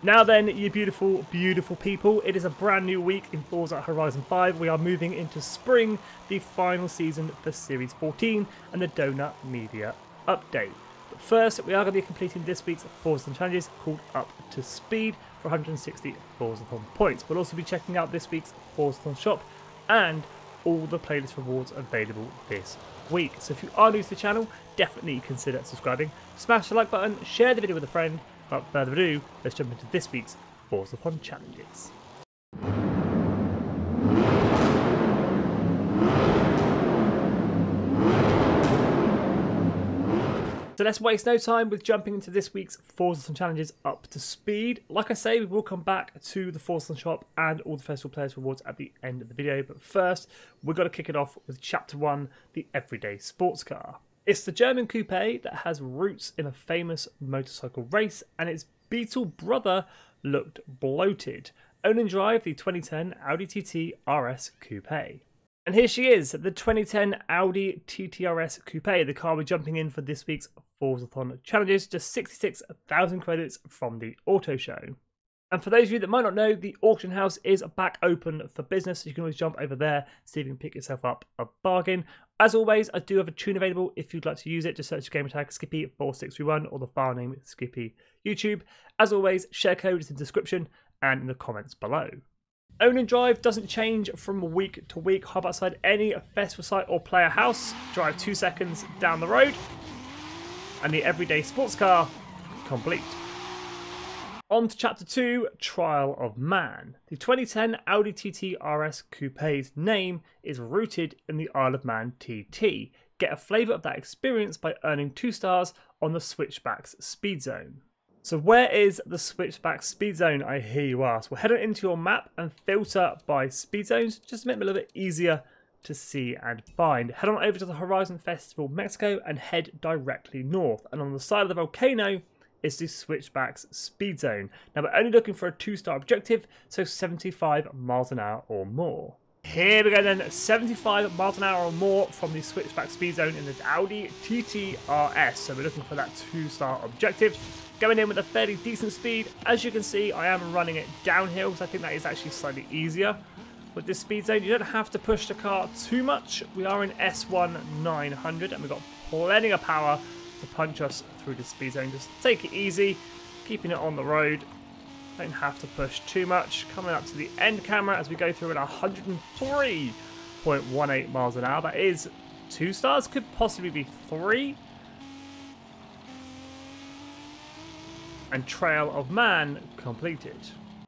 Now then, you beautiful, beautiful people, it is a brand new week in Forza Horizon 5. We are moving into spring, the final season for Series 14 and the Donut Media Update. But first, we are going to be completing this week's FORZATHON challenges called Up to Speed for 160 FORZATHON points. We'll also be checking out this week's FORZATHON shop and all the playlist rewards available this week. So if you are new to the channel, definitely consider subscribing. Smash the like button, share the video with a friend. Without further ado, let's jump into this week's FORZATHON challenges. So let's waste no time with jumping into this week's FORZATHON challenges Up to Speed. Like I say, we will come back to the FORZATHON shop and all the festival players rewards at the end of the video. But first, we've got to kick it off with Chapter 1, the Everyday Sports Car. It's the German coupe that has roots in a famous motorcycle race, and its Beetle brother looked bloated. Own and drive the 2010 Audi TT RS coupe. And here she is, the 2010 Audi TT RS coupe, the car we're jumping in for this week's FORZATHON challenges, just 66,000 credits from the auto show. And for those of you that might not know, the auction house is back open for business, so you can always jump over there, see if you can pick yourself up a bargain. As always, I do have a tune available if you'd like to use it. Just search gamer tag Skippy4631 or the file name Skippy YouTube. As always, share code is in the description and in the comments below. Own and drive doesn't change from week to week. Hop outside any festival site or player house, drive 2 seconds down the road, and the everyday sports car complete. On to Chapter 2, Trial of Man. The 2010 Audi TT RS Coupe's name is rooted in the Isle of Man TT. Get a flavour of that experience by earning 2 stars on the Switchbacks Speedzone. So where is the Switchbacks Speedzone, I hear you ask? Well, head on into your map and filter by speed zones, just to make it a little bit easier to see and find. Head on over to the Horizon Festival Mexico and head directly north. And on the side of the volcano is the Switchbacks Speedzone. Now we're only looking for a 2-star objective, so 75 miles an hour or more. Here we go then, 75 miles an hour or more from the Switchbacks Speedzone in the Audi TT RS. So we're looking for that 2-star objective. Going in with a fairly decent speed. As you can see, I am running it downhill, because I think that is actually slightly easier. With this speed zone, you don't have to push the car too much. We are in S1 900 and we've got plenty of power to punch us through the speed zone. Just take it easy, keeping it on the road. Don't have to push too much. Coming up to the end camera as we go through at 103.18 miles an hour. That is 2 stars, could possibly be 3. And Trail of Man completed.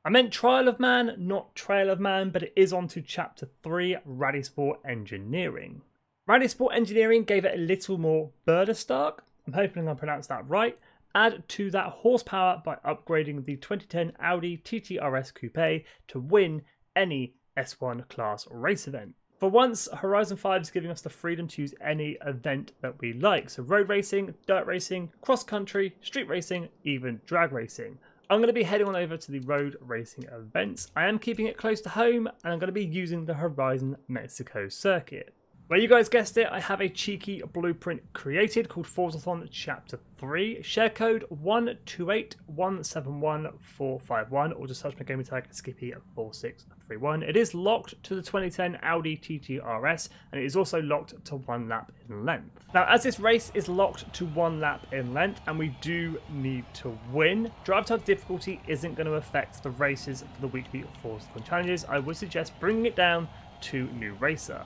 I meant Trial of Man, not Trail of Man, but it is on to Chapter 3, Rallysport Engineering. Rallysport Engineering gave it a little more Burderstark. I'm hoping I pronounced that right. Add to that horsepower by upgrading the 2010 Audi TT RS Coupe to win any S1 class race event. For once, Horizon 5 is giving us the freedom to use any event that we like. So road racing, dirt racing, cross country, street racing, even drag racing. I'm going to be heading on over to the road racing events. I am keeping it close to home and I'm going to be using the Horizon Mexico circuit. Well, you guys guessed it, I have a cheeky blueprint created called FORZATHON Chapter 3. Share code 128171451 or just search my gaming tag Skippy4631. It is locked to the 2010 Audi TT RS and it is also locked to 1 lap in length. Now, as this race is locked to 1 lap in length and we do need to win, drive type difficulty isn't going to affect the races for the weekly FORZATHON challenges. I would suggest bringing it down to New Racer.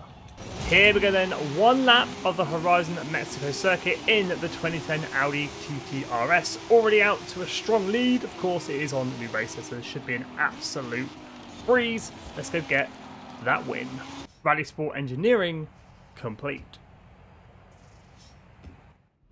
Here we go then, 1 lap of the Horizon Mexico circuit in the 2010 Audi TT RS. Already out to a strong lead. Of course, it is on New Racer, so this should be an absolute breeze. Let's go get that win. Rallysport Engineering complete.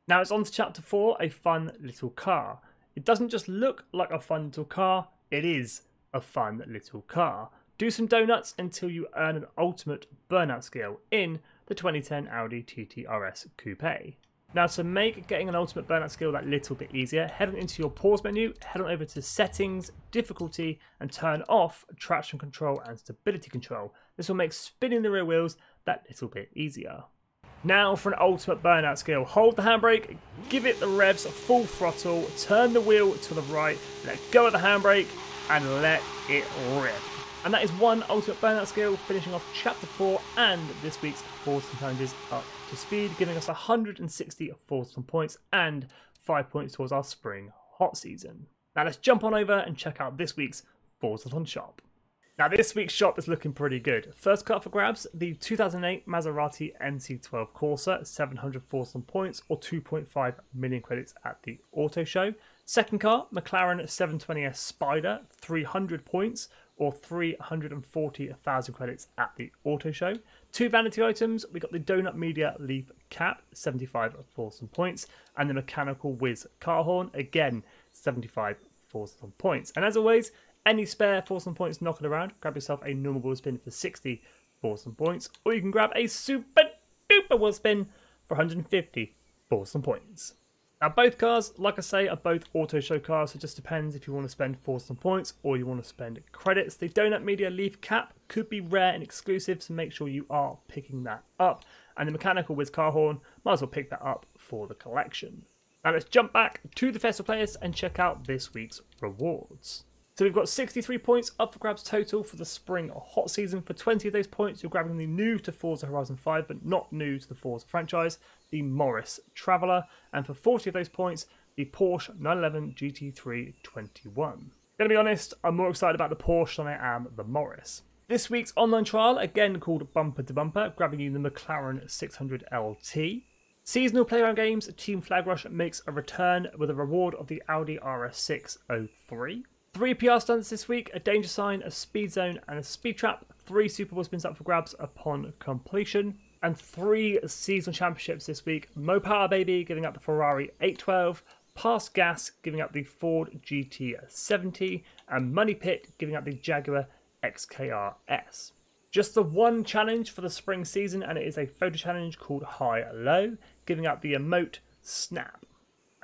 Now it's on to Chapter 4, a fun little car. It doesn't just look like a fun little car, it is a fun little car. Do some donuts until you earn an ultimate burnout skill in the 2010 Audi TT RS Coupe. Now, to make getting an ultimate burnout skill that little bit easier, head on into your pause menu, head on over to settings, difficulty, and turn off traction control and stability control. This will make spinning the rear wheels that little bit easier. Now for an ultimate burnout skill. Hold the handbrake, give it the revs full throttle, turn the wheel to the right, let go of the handbrake, and let it rip. And that is one ultimate burnout skill, finishing off Chapter 4 and this week's FORZATHON challenges up to speed, giving us 160 FORZATHON points and 5 points towards our spring hot season. Now let's jump on over and check out this week's FORZATHON shop. Now this week's shop is looking pretty good. First car for grabs, the 2008 Maserati MC12 Corsa, 700 FORZATHON points or 2.5 million credits at the auto show. Second car, McLaren 720S Spider, 300 points or 340,000 credits at the auto show. Two vanity items, we got the Donut Media Leaf Cap, 75 FORZATHON points, and the Mechanical Whiz car horn, again 75 FORZATHON points. And as always, any spare FORZATHON points knocking around, grab yourself a normal wheel spin for 60 FORZATHON points, or you can grab a super duper wheel spin for 150 FORZATHON points. Now both cars, like I say, are both auto show cars, so it just depends if you want to spend FORZATHON points or you want to spend credits. The Donut Media Leaf Cap could be rare and exclusive, so make sure you are picking that up. And the Mechanical Whiz car horn, might as well pick that up for the collection. Now let's jump back to the festival players and check out this week's rewards. So we've got 63 points up for grabs total for the spring hot season. For 20 of those points, you're grabbing the new to Forza Horizon 5, but not new to the Forza franchise, the Morris Traveller. And for 40 of those points, the Porsche 911 GT3 21. Gonna be honest, I'm more excited about the Porsche than I am the Morris. This week's online trial, again called Bumper to Bumper, grabbing you the McLaren 600 LT. Seasonal playground games, Team Flag Rush makes a return with a reward of the Audi RS 603. 3 PR stunts this week, a danger sign, a speed zone and a speed trap, 3 Super Bowl spins up for grabs upon completion, and 3 seasonal championships this week. Mo Power Baby giving up the Ferrari 812, Pass Gas giving up the Ford GT70, and Money Pit giving up the Jaguar XKRS. Just the one challenge for the spring season, and it is a photo challenge called High Low, giving up the Emote Snap.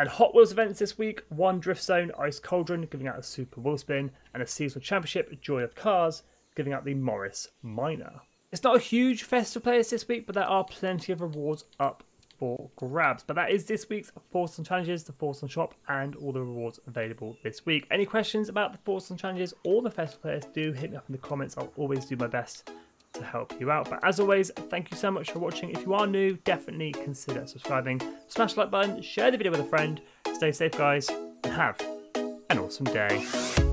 And Hot Wheels events this week, 1 Drift Zone Ice Cauldron giving out a Super Wheel Spin, and a seasonal championship Joy of Cars giving out the Morris Minor. It's not a huge festival players this week, but there are plenty of rewards up for grabs. But that is this week's FORZATHON challenges, the FORZATHON shop, and all the rewards available this week. Any questions about the FORZATHON challenges or the festival players, do hit me up in the comments. I'll always do my best to help you out. But as always, thank you so much for watching. If you are new, definitely consider subscribing. Smash the like button, share the video with a friend. Stay safe, guys, and have an awesome day.